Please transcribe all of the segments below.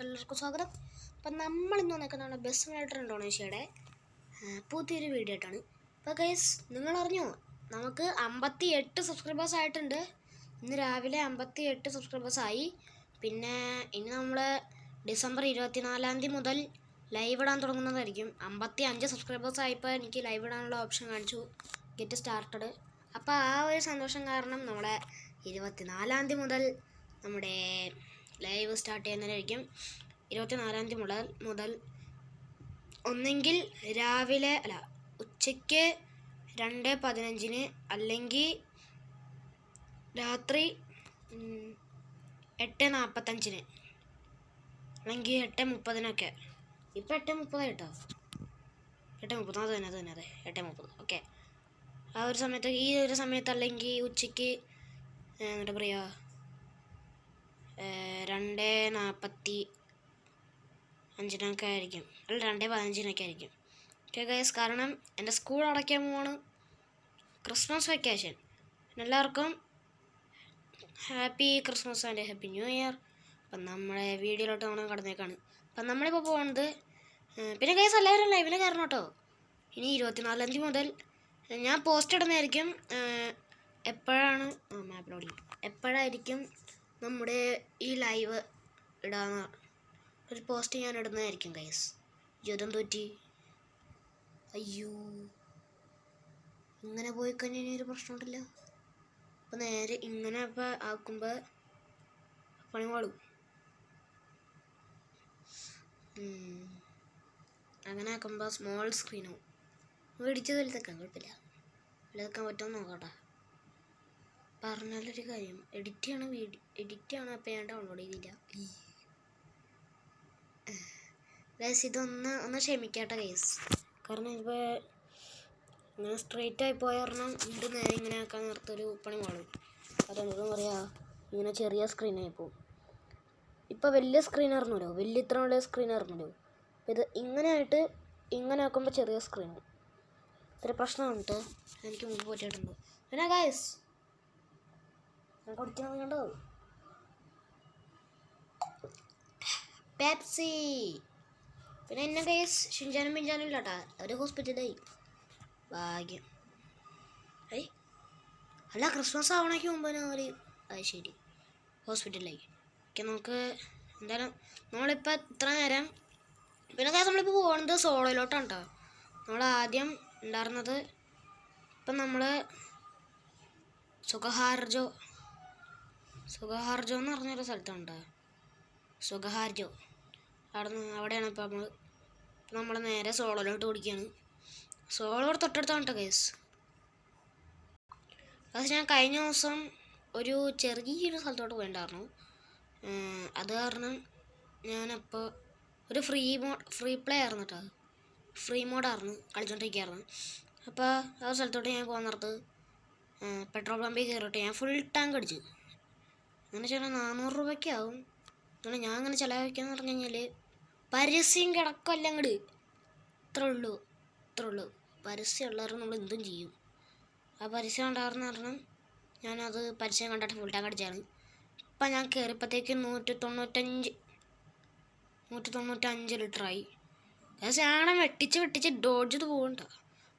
എല്ലാവർക്കും സ്വാഗതം. അപ്പം നമ്മളിന്ന് വന്നേക്കുന്നതാണ് ബസ് സിമുലേറ്റർ ഇന്തോനേഷ്യയുടെ പുതിയൊരു വീഡിയോ ആയിട്ടാണ്. അപ്പോൾ ഗൈസ്, നിങ്ങൾ അറിഞ്ഞോ, നമുക്ക് 58 സബ്സ്ക്രൈബേഴ്സ് ആയിട്ടുണ്ട്. ഇന്ന് രാവിലെ 58 സബ്സ്ക്രൈബേഴ്സ് ആയി. പിന്നെ ഇനി നമ്മൾ ഡിസംബർ 24 മുതൽ ലൈവ് ഇടാൻ തുടങ്ങുന്നതായിരിക്കും. 55 സബ്സ്ക്രൈബേഴ്സ് ആയപ്പോൾ എനിക്ക് ലൈവ് ഇടാനുള്ള ഓപ്ഷൻ കാണിച്ചു, ഗെറ്റ് സ്റ്റാർട്ടഡ്. അപ്പോൾ ആ ഒരു സന്തോഷം കാരണം നമ്മുടെ 24 മുതൽ നമ്മുടെ ലൈവ് സ്റ്റാർട്ട് ചെയ്യുന്നതായിരിക്കും. 24 മുതൽ ഒന്നെങ്കിൽ രാവിലെ ഉച്ചയ്ക്ക് 2:15 അല്ലെങ്കിൽ രാത്രി 8:45 അല്ലെങ്കിൽ 8:30 ഇപ്പം 8:30 കേട്ടോ. 8:30 അത് തന്നെ അതെ 8:30. ഓക്കെ, ആ ഒരു സമയത്ത്, ഈ ഒരു സമയത്ത് അല്ലെങ്കിൽ ഉച്ചയ്ക്ക് എന്താ പറയുക 2:45 ആയിരിക്കും, അല്ല 2:15 ആയിരിക്കും. ഓക്കെ ഗൈസ്, കാരണം എൻ്റെ സ്കൂൾ അടയ്ക്കാൻ പോവാണ്, ക്രിസ്മസ് വെക്കേഷൻ. എല്ലാവർക്കും happy Christmas and happy new year. അപ്പം നമ്മുടെ വീഡിയോയിലോട്ട് നമ്മൾ കടന്നേക്കാണ്. അപ്പം നമ്മളിപ്പോൾ പോകുന്നത്, പിന്നെ ഗൈസ് എല്ലാവരും ലൈവിൽ കയറണം കേട്ടോ. ഇനി 24 മുതൽ ഞാൻ പോസ്റ്റ് ഇടുന്നതായിരിക്കും. എപ്പോഴായിരിക്കും നമ്മുടെ ഈ ലൈവ് ഇടാന്ന് ഒരു പോസ്റ്റ് ഞാൻ ഇടുന്നതായിരിക്കും ഗൈസ്. ജ്വരം തോറ്റി, അയ്യോ, ഇങ്ങനെ പോയി കഴിഞ്ഞാൽ ഒരു പ്രശ്നമുണ്ടല്ലോ. അപ്പം നേരെ ഇങ്ങനെ ഇപ്പം ആക്കുമ്പോൾ പണി പാടും. അങ്ങനെ ആക്കുമ്പോൾ സ്മോൾ സ്ക്രീനോ മേടിച്ചത് വലുതാക്കാൻ കുഴപ്പമില്ല. വലുതാക്കാൻ പറ്റുമെന്ന് നോക്കട്ടെ. പറഞ്ഞാലൊരു കാര്യം, എഡിറ്റ് ചെയ്യണം. അപ്പം ഞാൻ ഡൗൺലോഡ് ചെയ്തില്ല ഗൈസ്. ഒന്ന് ക്ഷമിക്കട്ടെ ഗൈസ്, കാരണം ഇപ്പോൾ ഇങ്ങനെ സ്ട്രെയിറ്റ് ആയി പോയ കാരണം വീണ്ടും നേരെ ഇങ്ങനെ ആക്കാൻ നേരത്തൊരു പണി പാടും. അതെന്താ പറയുക, ഇങ്ങനെ ചെറിയ സ്ക്രീനായി പോകും. ഇപ്പോൾ വലിയ സ്ക്രീൻ ആയിരുന്നല്ലോ, ഇത്ര വലിയ സ്ക്രീൻ ആയിരുന്നല്ലോ. അപ്പോൾ ഇത് ഇങ്ങനെ ആയിട്ട് ഇങ്ങനെ ആക്കുമ്പോൾ ചെറിയ സ്ക്രീനാണ്. ഇത്ര പ്രശ്നമാണ് കേട്ടോ, എനിക്ക് മുമ്പ് പറ്റിയിട്ടുണ്ട്. പിന്നെ ഗൈസ് കുടിക്കണം കണ്ടോ, പെപ്സി. പിന്നെ എന്നെ ഗൈസ് ഷിൻചാനും പിഞ്ചാനും ഇല്ല കേട്ടാ, അവർ ഹോസ്പിറ്റലായി. ഭാഗ്യം. അല്ല, ക്രിസ്മസ് ആവണേക്ക് മുമ്പ് അവർ ശരി ഹോസ്പിറ്റലായി. ഓക്കെ, നമുക്ക് എന്തായാലും നമ്മളിപ്പോൾ ഇത്ര നേരം, പിന്നെ ഗൈസ് നമ്മളിപ്പോൾ പോകുന്നത് സോളോയിലോട്ടാണ് കേട്ടോ. നമ്മൾ ആദ്യം ഉണ്ടായിരുന്നത്, ഇപ്പം നമ്മൾ സുഖഹാർജോ എന്ന് പറഞ്ഞൊരു സ്ഥലത്തുണ്ട്. സുഖഹാർജോ അവിടെയാണ് ഇപ്പോൾ നമ്മൾ നേരെ സോളോയിലോട്ട് ഓടിക്കുകയാണ്. സോളോ തൊട്ടടുത്താണ് കേട്ടോ ഗൈസ്. അത് ഞാൻ കഴിഞ്ഞ ദിവസം ഒരു ചെറിയൊരു സ്ഥലത്തോട്ട് പോയിട്ടുണ്ടായിരുന്നു. അത് കാരണം ഞാനപ്പോൾ ഒരു ഫ്രീ പ്ലേ ആയിരുന്നു കേട്ടോ, ഫ്രീ മോഡായിരുന്നു കളിച്ചോണ്ടിരിക്കുകയായിരുന്നു. അപ്പോൾ ആ സ്ഥലത്തോട്ട് ഞാൻ പോകാൻ നേരത്ത് പെട്രോൾ പമ്പിൽ കയറിയിട്ട് ഞാൻ ഫുൾ ടാങ്ക് അടിച്ചു. അങ്ങനെ ചില 400 രൂപയ്ക്കാവും. അങ്ങനെ ഞാൻ അങ്ങനെ ചിലവഴിക്കാന്ന് പറഞ്ഞു കഴിഞ്ഞാൽ പരസ്യം കിടക്കല്ല അങ്ങോട്ട്. ഇത്രേ ഉള്ളൂ. പരസ്യം ഉള്ളവരും നമ്മൾ എന്തും ചെയ്യും. ആ പരസ്യം ഉണ്ടാകുന്ന കാരണം ഞാനത് പരസ്യം കണ്ടിട്ട് ഫുൾ ടാങ്ക് അടിച്ചാണ്. ഇപ്പം ഞാൻ കയറിയപ്പോഴത്തേക്ക് 195 ലിറ്ററായി. ഞാൻ വെട്ടിച്ച് ഡോഡ്ജ് ചെയ്ത് പോകണ്ട.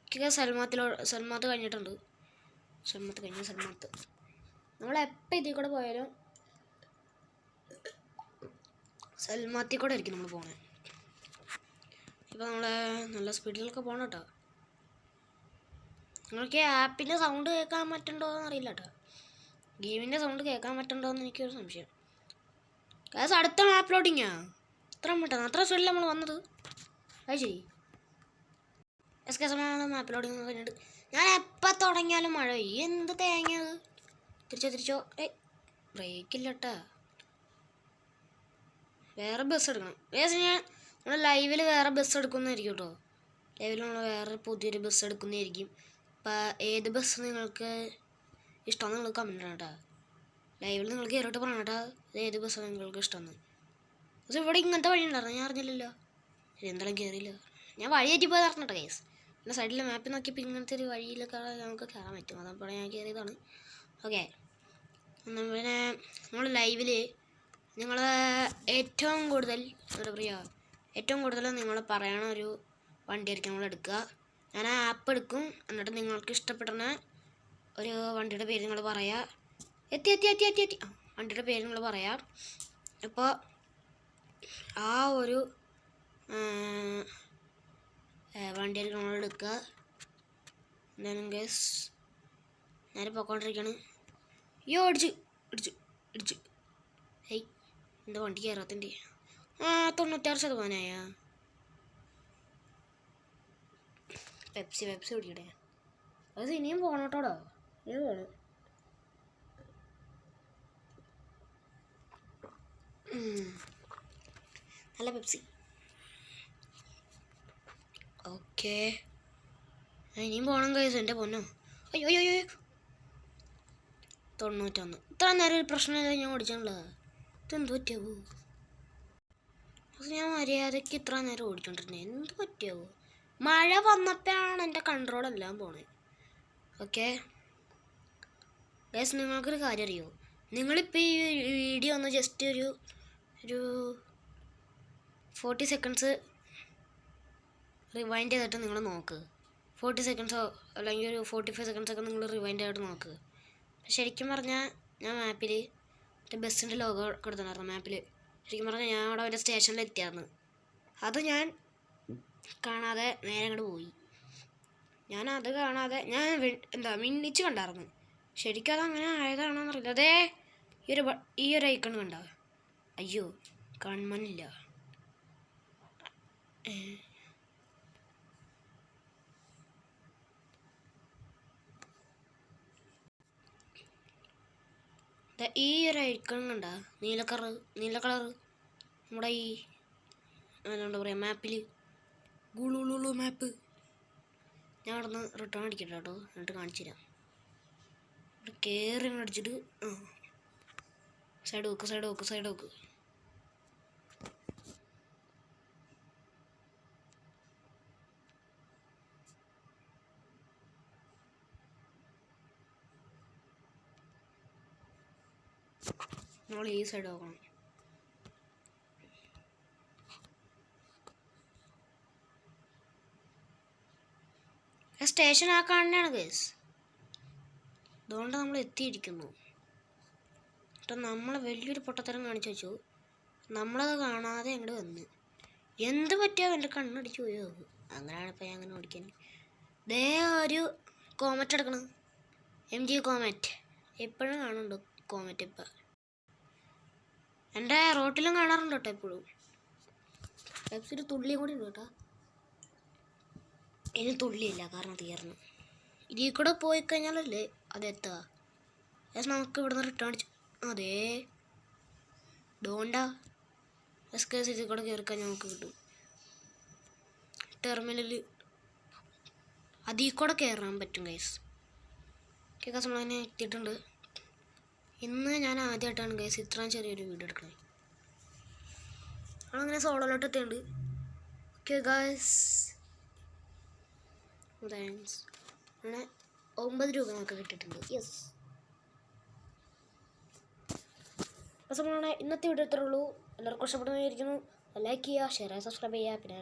എനിക്ക് സൽമാത്ത് കഴിഞ്ഞിട്ടുണ്ട്. സൽമാത്ത് നമ്മളെപ്പോൾ ഇതിൽ കൂടെ പോയാലും സൽമാത്തിൽ കൂടെ ആയിരിക്കും നമ്മൾ പോകുന്നത്. ഇപ്പോൾ നമ്മൾ നല്ല സ്പീഡിലൊക്കെ പോകണം കേട്ടോ. നിങ്ങൾക്ക് ആപ്പിൻ്റെ സൗണ്ട് കേൾക്കാൻ പറ്റുന്നുണ്ടോ എന്ന് അറിയില്ല കേട്ടോ, ഗെയിമിൻ്റെ സൗണ്ട് കേൾക്കാൻ പറ്റുന്നുണ്ടോ എന്ന് എനിക്കൊരു സംശയം. ഗൈസ്, അടുത്ത മാപ്പ് ലോഡിങ്ങാ. അത്ര സ്പീഡിൽ നമ്മൾ വന്നത്. അത് ശരി, മാപ്പ് ലോഡിങ് കഴിഞ്ഞിട്ട് ഞാൻ എപ്പോൾ തുടങ്ങിയാലും മഴ പെയ്യും. എന്ത് തേങ്ങയത്. തിരിച്ചോ ബ്രേക്കില്ല കേട്ടാ. വേറെ ബസ് എടുക്കണം. നമ്മൾ ലൈവിൽ വേറെ ബസ് എടുക്കുന്നതായിരിക്കും കേട്ടോ. ലൈവിൽ നമ്മൾ വേറെ പുതിയൊരു ബസ് എടുക്കുന്നതായിരിക്കും. അപ്പോൾ ഏത് ബസ് നിങ്ങൾക്ക് ഇഷ്ടമെന്ന് നിങ്ങൾ കമൻറ്റ് ചെയ്യണം കേട്ടോ. ലൈവിൽ നിങ്ങൾ കയറിയിട്ട് പറയണം കേട്ടോ, ഏത് ബസ്സാണ് നിങ്ങൾക്ക് ഇഷ്ടമെന്ന്. പക്ഷേ ഇവിടെ ഇങ്ങനത്തെ വഴി ഉണ്ടായിരുന്നു, ഞാൻ അറിഞ്ഞില്ലല്ലോ. ശരി, എന്തായാലും കയറിയില്ല. ഞാൻ വഴി തെറ്റിപ്പോയി പറഞ്ഞു കേട്ടോ ഗൈസ്. പിന്നെ സൈഡിൽ മാപ്പിൽ നോക്കിയപ്പോൾ ഇങ്ങനത്തെ ഒരു വഴിയിലൊക്കെ നമുക്ക് കയറാൻ പറ്റും. അതപ്പോൾ ഞാൻ കയറിയതാണ്. ഓക്കെ, പിന്നെ നമ്മൾ ലൈവിൽ നിങ്ങൾ ഏറ്റവും കൂടുതൽ എന്താ പറയുക, ഏറ്റവും കൂടുതൽ നിങ്ങൾ പറയണ ഒരു വണ്ടിയായിരിക്കും നിങ്ങൾ എടുക്കുക. ഞാൻ ആ ആപ്പ് എടുക്കും, എന്നിട്ട് നിങ്ങൾക്ക് ഇഷ്ടപ്പെടുന്ന ഒരു വണ്ടിയുടെ പേര് നിങ്ങൾ പറയാം. എത്തി എത്തി എത്തി എത്തി എത്തി വണ്ടിയുടെ പേര് നിങ്ങൾ പറയാം. അപ്പോൾ ആ ഒരു വണ്ടിയായിരിക്കും നമ്മൾ എടുക്കുക. എന്തായാലും ഗൈസ് നേരെ പോയിക്കൊണ്ടിരിക്കുകയാണ്. അയ്യോ ഇടിച്ചു ഇടിച്ചു ഇടിച്ചു. ഹേയ് എൻ്റെ വണ്ടി കയറാത്തിൻ്റെ 96%. പെപ്സി കുടിക്കട്ടെ. അത് ഇനിയും പോകണം കേട്ടോടോ, ഇനിയും പോകണം. നല്ല പെപ്സി. ഓക്കെ ഇനിയും പോകണം കഴിച്ചു എൻ്റെ പൊന്നോ. അയ്യോ അയ്യോ അയ്യോ 91. ഇത്ര നേരം ഒരു പ്രശ്നമില്ല ഞാൻ ഓടിച്ചാണല്ലോ. ഇതെന്ത് പറ്റിയാവോ? അത് ഞാൻ മര്യാദയ്ക്ക് ഇത്ര നേരം ഓടിച്ചോണ്ടിരുന്നത്, എന്ത് പറ്റിയാവോ? മഴ വന്നപ്പോഴാണ് എൻ്റെ കൺട്രോളെല്ലാം പോണത്. ഓക്കെ ഗൈസ്, നിങ്ങൾക്കൊരു കാര്യം അറിയോ? നിങ്ങളിപ്പോൾ ഈ വീഡിയോ ഒന്ന് ജസ്റ്റ് ഒരു 40 സെക്കൻഡ്സ് റിവൈൻഡ് ചെയ്തിട്ട് നിങ്ങൾ നോക്ക്. 40 സെക്കൻഡ്സോ അല്ലെങ്കിൽ ഒരു 45 സെക്കൻഡ്സൊക്കെ നിങ്ങൾ റിവൈൻഡ് ആയിട്ട് നോക്ക്. ശരിക്കും പറഞ്ഞാൽ ഞാൻ മാപ്പിൽ മറ്റേ ബസ്സിൻ്റെ ലോഗോ കൊടുത്തിട്ടുണ്ടായിരുന്നു മാപ്പിൽ. ശരിക്കും പറഞ്ഞാൽ ഞാൻ അവിടെ ഒരു സ്റ്റേഷനിൽ എത്തിയായിരുന്നു. അത് ഞാൻ കാണാതെ നേരെ അങ്ങോട്ട് പോയി. ഞാനത് കാണാതെ ഞാൻ മിന്നിച്ച് കണ്ടായിരുന്നു. ശരിക്കും അതങ്ങനെ ആയതാണോന്നറിയില്ല. അതേ ഈ ഒരു ഐക്കൺ കണ്ട. അയ്യോ കൺമണില്ല. ഈ ഒരു ഐക്കൺ കണ്ട, നീല കളർ നമ്മുടെ ഈ എന്താ പറയുക മാപ്പിൽ ഗുളുളു മാപ്പ്. ഞാൻ അവിടെ നിന്ന് റിട്ടേൺ അടിക്കട്ടെ കേട്ടോ, എന്നിട്ട് കാണിച്ചു തരാം. ഇവിടെ കയറി അടിച്ചിട്ട് സൈഡ് നോക്ക്. നമ്മൾ ഈ സൈഡ് നോക്കണം. സ്റ്റേഷൻ ആ കാണുന്നതാണ് ഗൈസ്. അതുകൊണ്ട് നമ്മൾ എത്തിയിരിക്കുന്നു. എന്നിട്ട് നമ്മൾ വലിയൊരു പൊട്ടത്തരം കാണിച്ചു വെച്ചു. നമ്മളത് കാണാതെ അങ്ങോട്ട് വന്ന് എന്ത് പറ്റിയോ എൻ്റെ കണ്ണടിച്ച് പോയോ. അങ്ങനെയാണ് ഇപ്പം ഞാൻ അങ്ങനെ ഓടിക്കാൻ. ദേ ഒരു കോമറ്റ് എടുക്കണം, MG കോമറ്റ്. എപ്പോഴും കാണുന്നുണ്ട് കോമറ്റ്. ഇപ്പം എൻ്റെ റോട്ടിലും കാണാറുണ്ട് കേട്ടോ എപ്പോഴും. പെപ്സിയുടെ തുള്ളിയും കൂടി ഉണ്ട് കേട്ടോ. ഇനി തുള്ളിയില്ല കാരണം തീർന്നു. ഇതിൽ കൂടെ പോയി കഴിഞ്ഞാലല്ലേ അതെത്തുക. നമുക്ക് ഇവിടുന്ന് റിട്ടേൺ അടിച്ചു. അതേ ഡോണ്ടാ എസ്കേസ് ഇതിൽ കൂടെ കയറിക്കാൻ നമുക്ക് കിട്ടും. ടെർമിനൽ അതിൽ കൂടെ കയറാൻ പറ്റും ഗൈസ്. കേൾക്കാൻ നമ്മളതിനെ എത്തിയിട്ടുണ്ട്. ഇന്ന് ഞാൻ ആദ്യമായിട്ടാണ് ഗൈസ് ഇത്രയും ചെറിയൊരു വീഡിയോ എടുക്കുന്നത്. നമ്മളങ്ങനെ സോളോലോട്ട് എത്തിയിട്ടുണ്ട്. Okay guys thanks. അങ്ങനെ 9 രൂപ നമുക്ക് കിട്ടിയിട്ടുണ്ട്. യെസ്. അപ്പോൾ നമ്മളാണ് ഇന്നത്തെ വീഡിയോ ഇത്രേ ഉള്ളൂ. എല്ലാവർക്കും ഇഷ്ടപ്പെടുന്നതായിരിക്കുന്നു. ലൈക്ക് ചെയ്യുക, ഷെയർ ചെയ്യുക, സബ്സ്ക്രൈബ് ചെയ്യുക. പിന്നെ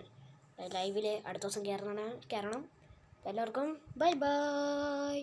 ലൈവിൽ അടുത്ത ദിവസം കയറണം. എല്ലാവർക്കും ബൈ ബൈ.